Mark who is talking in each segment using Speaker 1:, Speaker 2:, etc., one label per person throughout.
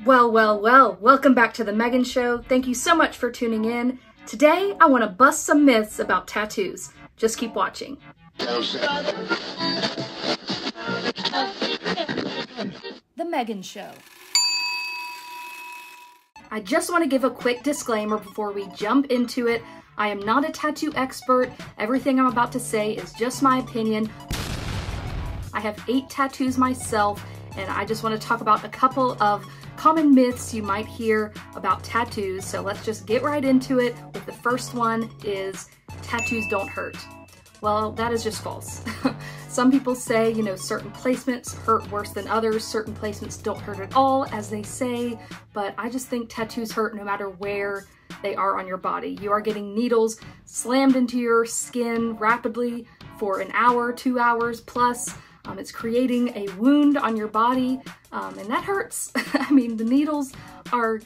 Speaker 1: Well, welcome back to the Megan Show. Thank you so much for tuning in. Today, I want to bust some myths about tattoos. Just keep watching. The Megan Show. I just want to give a quick disclaimer before we jump into it. I am not a tattoo expert. Everything I'm about to say is just my opinion. I have 8 tattoos myself, and I just want to talk about a couple of common myths you might hear about tattoos. So let's just get right into it with the first one is tattoos don't hurt. Well, that is just false. Some people say, certain placements hurt worse than others. Certain placements don't hurt at all, as they say, but I just think tattoos hurt no matter where they are on your body. You are getting needles slammed into your skin rapidly for an hour, 2 hours plus. It's creating a wound on your body, and that hurts. I mean, the needles are,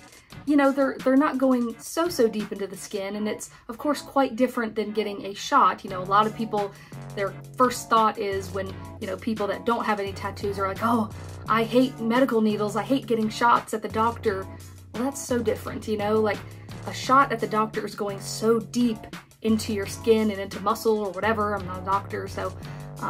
Speaker 1: they're not going so deep into the skin, and it's, of course, quite different than getting a shot. A lot of people, their first thought is when, people that don't have any tattoos are like, oh, I hate medical needles, I hate getting shots at the doctor. Well, that's so different, like a shot at the doctor is going so deep into your skin and into muscle or whatever. I'm not a doctor, so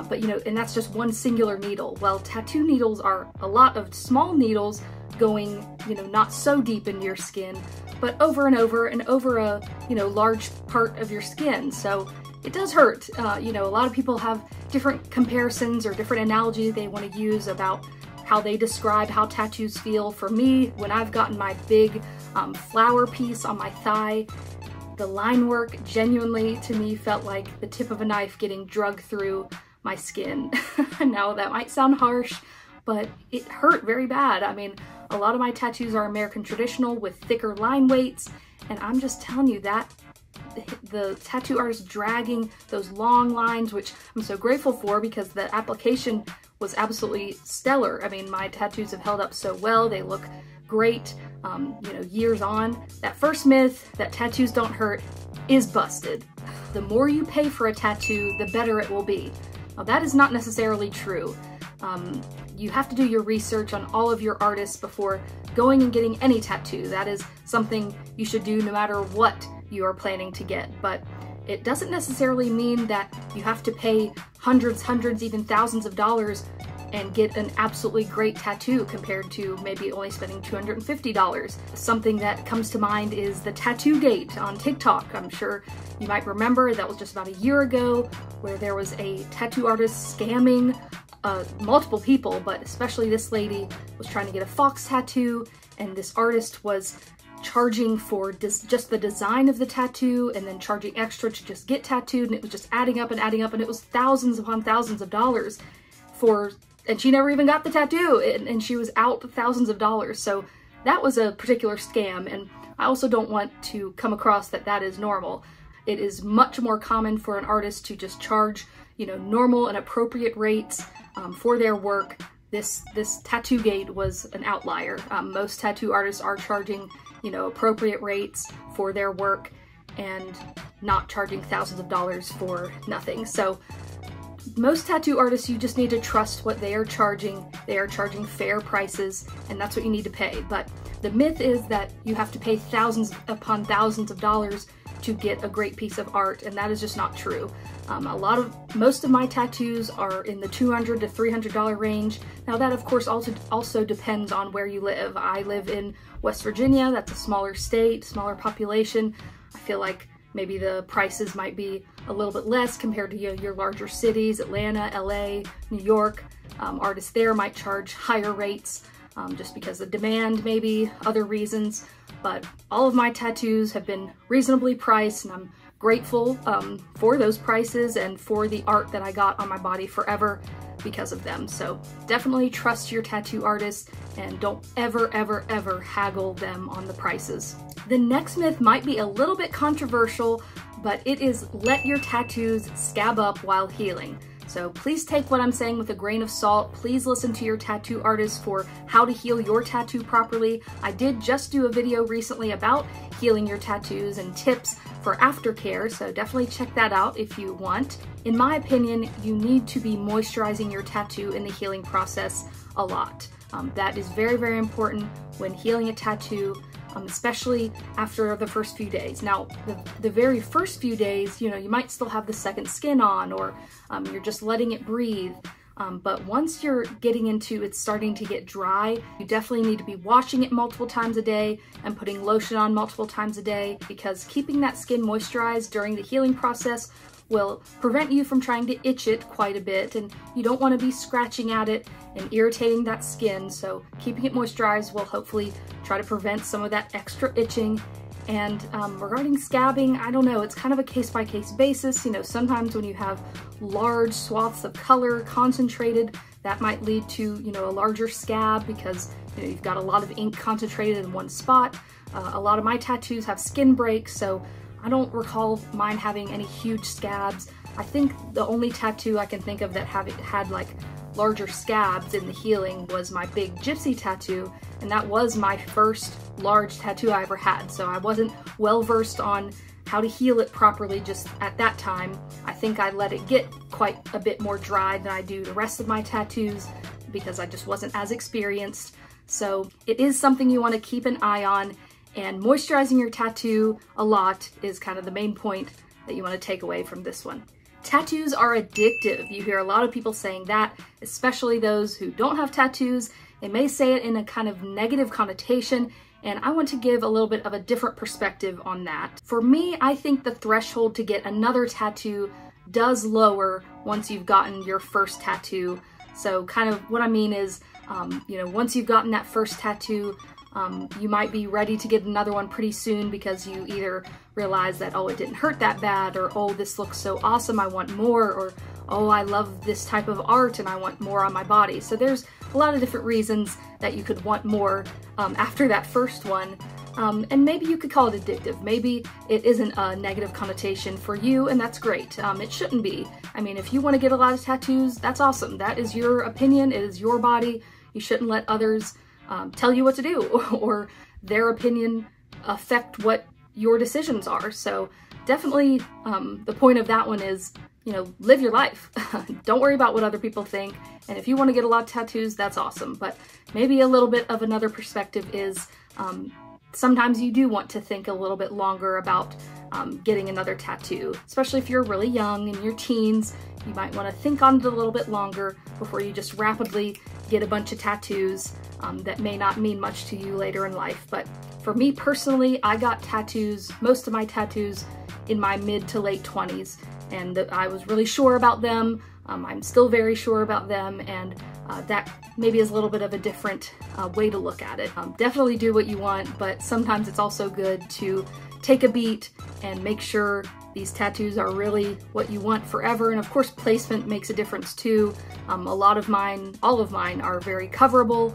Speaker 1: but and that's just one singular needle. Well, tattoo needles are a lot of small needles going, not so deep into your skin, but over and over and over a, large part of your skin. So it does hurt. A lot of people have different comparisons or different analogies they want to use about how they describe how tattoos feel. For me, when I've gotten my big flower piece on my thigh, the line work genuinely to me felt like the tip of a knife getting drugged through my skin. Now that might sound harsh, but it hurt very bad. I mean, a lot of my tattoos are American traditional with thicker line weights, and I'm just telling you that the tattoo artist dragging those long lines, which I'm so grateful for because the application was absolutely stellar. I mean, my tattoos have held up so well. They look great, years on. That first myth that tattoos don't hurt is busted. The more you pay for a tattoo, the better it will be. Now, that is not necessarily true. You have to do your research on all of your artists before going and getting any tattoo. That is something you should do no matter what you are planning to get. But it doesn't necessarily mean that you have to pay hundreds, even thousands of dollars and get an absolutely great tattoo compared to maybe only spending $250. Something that comes to mind is the Tattoo Gate on TikTok. I'm sure you might remember that was just about a year ago where there was a tattoo artist scamming multiple people, but especially this lady was trying to get a fox tattoo, and this artist was charging for just the design of the tattoo and then charging extra to just get tattooed, and it was just adding up, and it was thousands upon thousands of dollars and she never even got the tattoo, and she was out thousands of dollars. So that was a particular scam, and I also don't want to come across that is normal. It is much more common for an artist to just charge, normal and appropriate rates for their work. This Tattoo Gate was an outlier. Most tattoo artists are charging, appropriate rates for their work and not charging thousands of dollars for nothing. So most tattoo artists, you just need to trust what they are charging. They are charging fair prices, and that's what you need to pay. But the myth is that you have to pay thousands upon thousands of dollars to get a great piece of art, and that is just not true. Most of my tattoos are in the $200 to $300 range. Now that of course also depends on where you live. I live in West Virginia. That's a smaller state, smaller population. I feel like maybe the prices might be a little bit less compared to your larger cities, Atlanta, LA, New York. Artists there might charge higher rates just because of demand, maybe other reasons. But all of my tattoos have been reasonably priced, and I'm grateful for those prices and for the art that I got on my body forever because of them. So definitely trust your tattoo artist and don't ever haggle them on the prices. The next myth might be a little bit controversial, but it is let your tattoos scab up while healing. So please take what I'm saying with a grain of salt. Please listen to your tattoo artist for how to heal your tattoo properly. I did just do a video recently about healing your tattoos and tips for aftercare, so definitely check that out if you want. In my opinion, you need to be moisturizing your tattoo in the healing process a lot. That is very, very important when healing a tattoo, especially after the first few days. Now, the very first few days, you know, you might still have the second skin on, or you're just letting it breathe. But once you're getting into it's starting to get dry, you definitely need to be washing it multiple times a day and putting lotion on multiple times a day, because keeping that skin moisturized during the healing process will prevent you from trying to itch it quite a bit, and you don't want to be scratching at it and irritating that skin. So keeping it moisturized will hopefully try to prevent some of that extra itching. And regarding scabbing, I don't know, it's kind of a case-by-case basis. You know, sometimes when you have large swaths of color concentrated, that might lead to, you know, a larger scab because, you know, you've got a lot of ink concentrated in one spot. A lot of my tattoos have skin breaks, so I don't recall mine having any huge scabs. I think the only tattoo I can think of that had like larger scabs in the healing was my big gypsy tattoo, and that was my first large tattoo I ever had, so I wasn't well versed on how to heal it properly just at that time. I think I let it get quite a bit more dry than I do the rest of my tattoos because I just wasn't as experienced. So it is something you want to keep an eye on, and moisturizing your tattoo a lot is kind of the main point that you want to take away from this one. Tattoos are addictive. You hear a lot of people saying that, especially those who don't have tattoos. They may say it in a kind of negative connotation, and I want to give a little bit of a different perspective on that. For me, I think the threshold to get another tattoo does lower once you've gotten your first tattoo. So kind of what I mean is, you know, once you've gotten that first tattoo, you might be ready to get another one pretty soon because you either realize that, oh, it didn't hurt that bad, or, oh, this looks so awesome, I want more, or, oh, I love this type of art and I want more on my body. So there's a lot of different reasons that you could want more after that first one. And maybe you could call it addictive. Maybe it isn't a negative connotation for you, and that's great. It shouldn't be. I mean, if you want to get a lot of tattoos, that's awesome. That is your opinion. It is your body. You shouldn't let others tell you what to do or their opinion affect what your decisions are. So definitely the point of that one is, you know, live your life. Don't worry about what other people think. And if you want to get a lot of tattoos, that's awesome. But maybe a little bit of another perspective is sometimes you do want to think a little bit longer about getting another tattoo, especially if you're really young in your teens. You might want to think on it a little bit longer before you just rapidly get a bunch of tattoos that may not mean much to you later in life. But for me personally, I got tattoos, most of my tattoos, in my mid to late 20s, and I was really sure about them. I'm still very sure about them, and that maybe is a little bit of a different way to look at it. Definitely do what you want, but sometimes it's also good to take a beat and make sure these tattoos are really what you want forever. And of course, placement makes a difference too. A lot of mine, all of mine, are very coverable.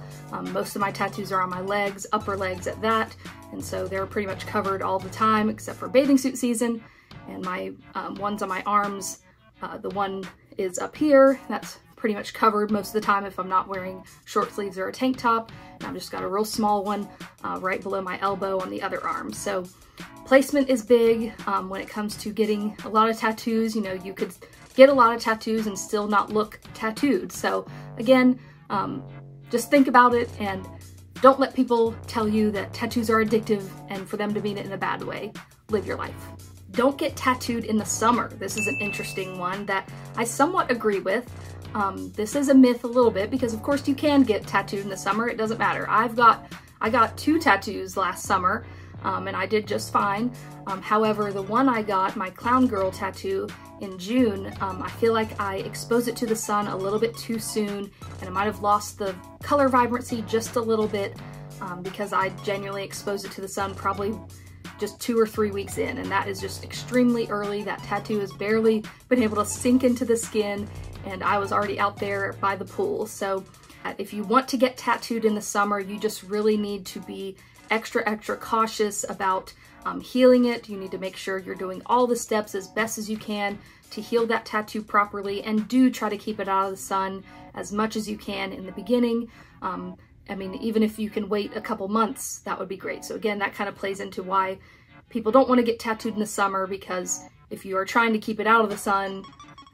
Speaker 1: Most of my tattoos are on my legs, upper legs at that, and so they're pretty much covered all the time except for bathing suit season. And my ones on my arms, the one is up here, that's pretty much covered most of the time if I'm not wearing short sleeves or a tank top. And I've just got a real small one right below my elbow on the other arm. So placement is big when it comes to getting a lot of tattoos. You know, you could get a lot of tattoos and still not look tattooed. So again, just think about it and don't let people tell you that tattoos are addictive and for them to mean it in a bad way. Live your life. Don't get tattooed in the summer. This is an interesting one that I somewhat agree with. This is a myth a little bit because of course you can get tattooed in the summer. It doesn't matter. I got 2 tattoos last summer and I did just fine. However, the one I got, my clown girl tattoo in June, I feel like I exposed it to the sun a little bit too soon and I might have lost the color vibrancy just a little bit because I genuinely exposed it to the sun probably just 2 or 3 weeks in, and that is just extremely early. That tattoo has barely been able to sink into the skin and I was already out there by the pool. So if you want to get tattooed in the summer, you just really need to be extra cautious about healing it. You need to make sure you're doing all the steps as best as you can to heal that tattoo properly, and do try to keep it out of the sun as much as you can in the beginning. I mean, even if you can wait a couple months, that would be great. So again, that kind of plays into why people don't want to get tattooed in the summer, because if you are trying to keep it out of the sun,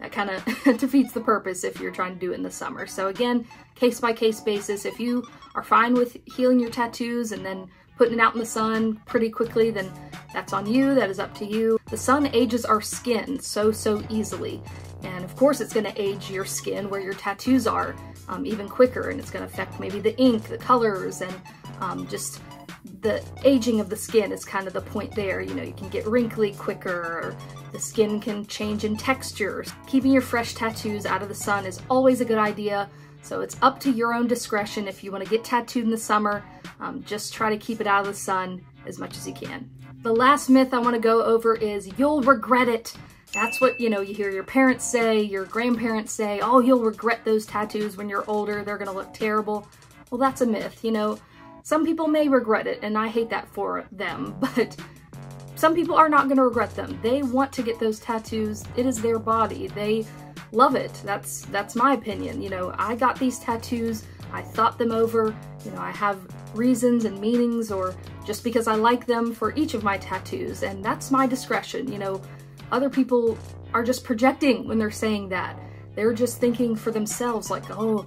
Speaker 1: that kind of defeats the purpose if you're trying to do it in the summer. So again, case by case basis, if you are fine with healing your tattoos and then putting it out in the sun pretty quickly, then that's on you, that is up to you. The sun ages our skin so easily. And of course it's gonna age your skin where your tattoos are even quicker, and it's gonna affect maybe the ink, the colors, and just the aging of the skin is kind of the point there. You know, you can get wrinkly quicker, or the skin can change in texture. Keeping your fresh tattoos out of the sun is always a good idea, so it's up to your own discretion. If you want to get tattooed in the summer, just try to keep it out of the sun as much as you can. The last myth I want to go over is you'll regret it. That's what, you know, you hear your parents say, your grandparents say, oh, you'll regret those tattoos when you're older, they're gonna look terrible. Well, that's a myth, you know. Some people may regret it, and I hate that for them, but some people are not gonna regret them. They want to get those tattoos. It is their body. They love it. That's my opinion. You know, I got these tattoos, I thought them over, you know, I have reasons and meanings, or just because I like them for each of my tattoos, and that's my discretion. You know, other people are just projecting when they're saying that. They're just thinking for themselves, like, oh,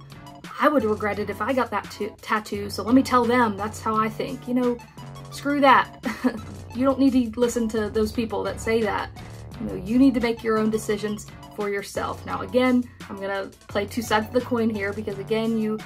Speaker 1: I would regret it if I got that tattoo, so let me tell them that's how I think. You know, screw that. You don't need to listen to those people that say that. You know, you need to make your own decisions for yourself. Now again, I'm gonna play two sides of the coin here, because again, you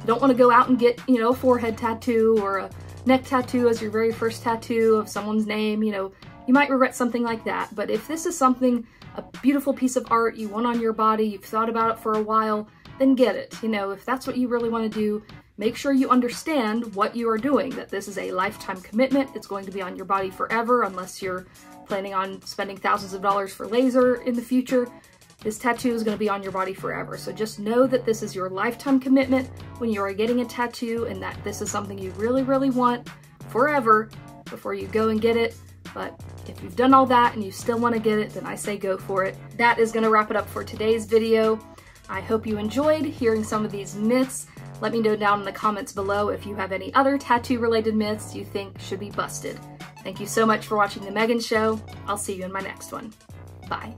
Speaker 1: don't want to go out and get, you know, a forehead tattoo or a neck tattoo as your very first tattoo of someone's name. You know, you might regret something like that. But if this is something, a beautiful piece of art you want on your body, you've thought about it for a while, then get it. You know, if that's what you really want to do, make sure you understand what you are doing, that this is a lifetime commitment. It's going to be on your body forever, unless you're planning on spending thousands of dollars for laser in the future. This tattoo is going to be on your body forever. So just know that this is your lifetime commitment when you are getting a tattoo, and that this is something you really, really want forever before you go and get it. But if you've done all that and you still want to get it, then I say go for it. That is going to wrap it up for today's video. I hope you enjoyed hearing some of these myths. Let me know down in the comments below if you have any other tattoo-related myths you think should be busted. Thank you so much for watching The Megan Show. I'll see you in my next one. Bye.